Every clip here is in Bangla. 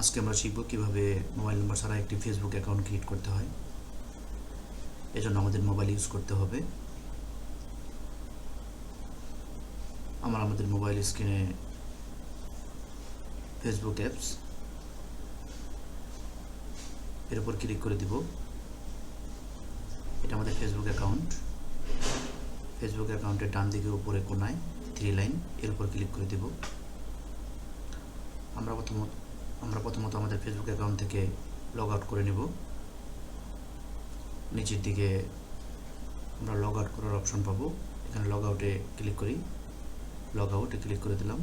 আজকে আমরা শিখব কিভাবে মোবাইল নাম্বার ছাড়া একটি ফেসবুক অ্যাকাউন্ট ক্রিয়েট করতে হয়। এজন্য আমাদের মোবাইল ইউজ করতে হবে। আমাদের মোবাইল স্ক্রিনে ফেসবুক অ্যাপস এর উপর ক্লিক করে দিব। এটা আমাদের ফেসবুক অ্যাকাউন্ট। ফেসবুক অ্যাকাউন্টের ডান দিকে উপরে কোনায় 3 লাইন এর উপর ক্লিক করে দিব। আমরা প্রথমত আমাদের ফেসবুক অ্যাকাউন্ট থেকে লগ আউট করে নেব। নিচের দিকে আমরা লগ আউট করার অপশন পাবো। এখানে লগ আউটে ক্লিক করি। লগ আউটে ক্লিক করে দিলাম।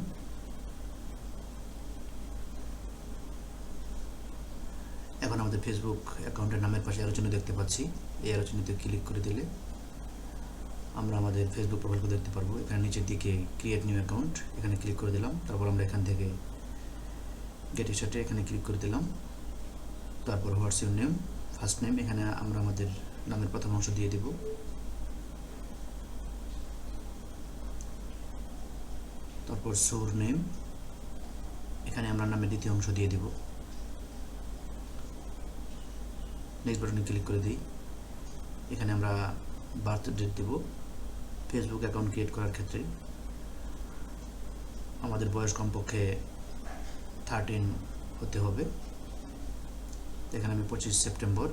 এখন আমাদের ফেসবুক অ্যাকাউন্টের নামের পাশে আলোচনা দেখতে পাচ্ছি। এই আলোচনাতে ক্লিক করে দিলে আমরা আমাদের ফেসবুক প্রোফাইলকে দেখতে পারবো। এখানে নিচের দিকে ক্রিয়েট নিউ অ্যাকাউন্ট এখানে ক্লিক করে দিলাম। তারপর আমরা এখান থেকে গেট স্টার্টে এখানে ক্লিক করে দিলাম। তারপর what's your name, first name, এখানে আমরা আমাদের নামের প্রথম অংশ দিয়ে দেব। তারপর সোর নেম, এখানে আমরা নামের দ্বিতীয় অংশ দিয়ে দেব। নেক্সট বাটনে ক্লিক করে দিই। এখানে আমরা বার্থ ডেট দেব। ফেসবুক অ্যাকাউন্ট ক্রিয়েট করার ক্ষেত্রে আমাদের বয়স কমপক্ষে 13 হতে হবে। এখানে আমি 25 সেপ্টেম্বর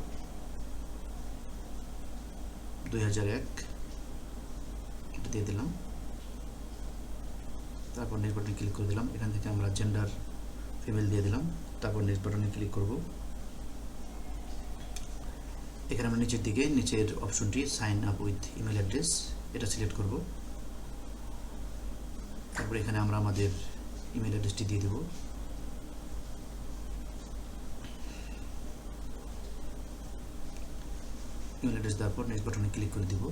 2001 এটা দিয়ে দিলাম। তারপর নেক্সট বাটনে ক্লিক করে দিলাম। এখান থেকে আমরা জেন্ডার ফিমেল দিয়ে দিলাম। তারপর নেক্সট বাটনে ক্লিক করব। এখানে আমরা নিচের অপশনটি sign up with email address এটা সিলেক্ট করব। তারপর এখানে আমরা আমাদের ইমেল অ্যাড্রেসটি দিয়ে দেব। ইমেল অ্যাড্রেস দেওয়ার পর নেক্সট বাটনে ক্লিক করে দিব।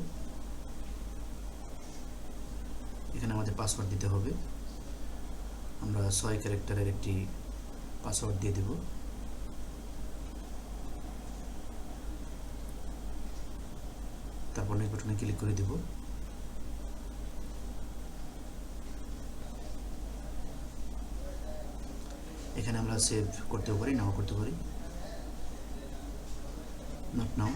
এখানে আমাদের পাসওয়ার্ড দিতে হবে। আমরা 6 ক্যারেক্টারের একটি পাসওয়ার্ড দিয়ে দেব। তারপর নেক্সট বাটনে ক্লিক করে দেব। এখানে আমরা সেভ করতেও পারি, নাও করতে পারি। নট নাও,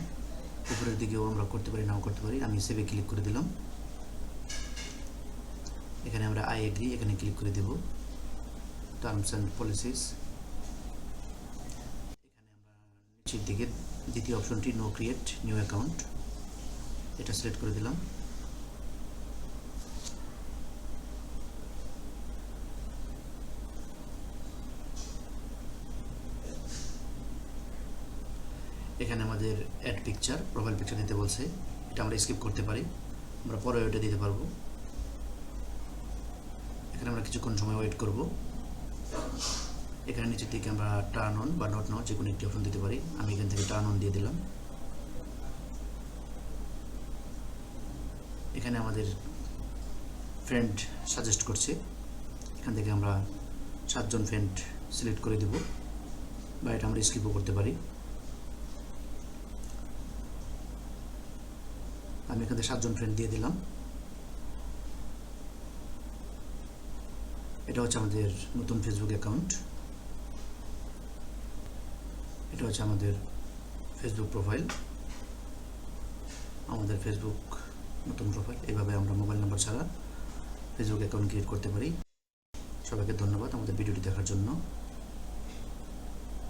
উপরের দিকেও আমরা করতে পারি, নাও করতে পারি। আমি সেভে ক্লিক করে দিলাম। এখানে আমরা আই এগ্রি এখানে ক্লিক করে দেব। টার্মস অ্যান্ড পলিসিস, এখানে আমরা নিচের দিকে দ্বিতীয় অপশনটি নো ক্রিয়েট নিউ অ্যাকাউন্ট এটা সিলেক্ট করে দিলাম। এখানে আমাদের অ্যাড পিকচার, প্রোফাইল পিকচার দিতে বলছে। এটা আমরা স্কিপ করতে পারি, আমরা পরে ওইটা দিতে পারবো। এখানে আমরা কিছুক্ষণ সময় ওয়েট করব। এখানে নিচের দিকে আমরা টার্ন অন বা নট নাও যে কোনো একটি অপশন দিতে পারি। আমি এখান থেকে টার্ন অন দিয়ে দিলাম। এখানে আমাদের ফ্রেন্ড সাজেস্ট করছে, এখান থেকে আমরা 7 জন ফ্রেন্ড সিলেক্ট করে দেব, বা এটা আমরা স্কিপও করতে পারি। আমি এখান থেকে 7 জন ফ্রেন্ড দিয়ে দিলাম। এটা হচ্ছে আমাদের নতুন ফেসবুক অ্যাকাউন্ট। এটা হচ্ছে আমাদের ফেসবুক প্রোফাইল, আমাদের ফেসবুক নতুন প্রোফাইল। এইভাবে আমরা মোবাইল নাম্বার ছাড়া ফেসবুক অ্যাকাউন্ট ক্রিয়েট করতে পারি। সবাইকে ধন্যবাদ আমাদের ভিডিওটি দেখার জন্য।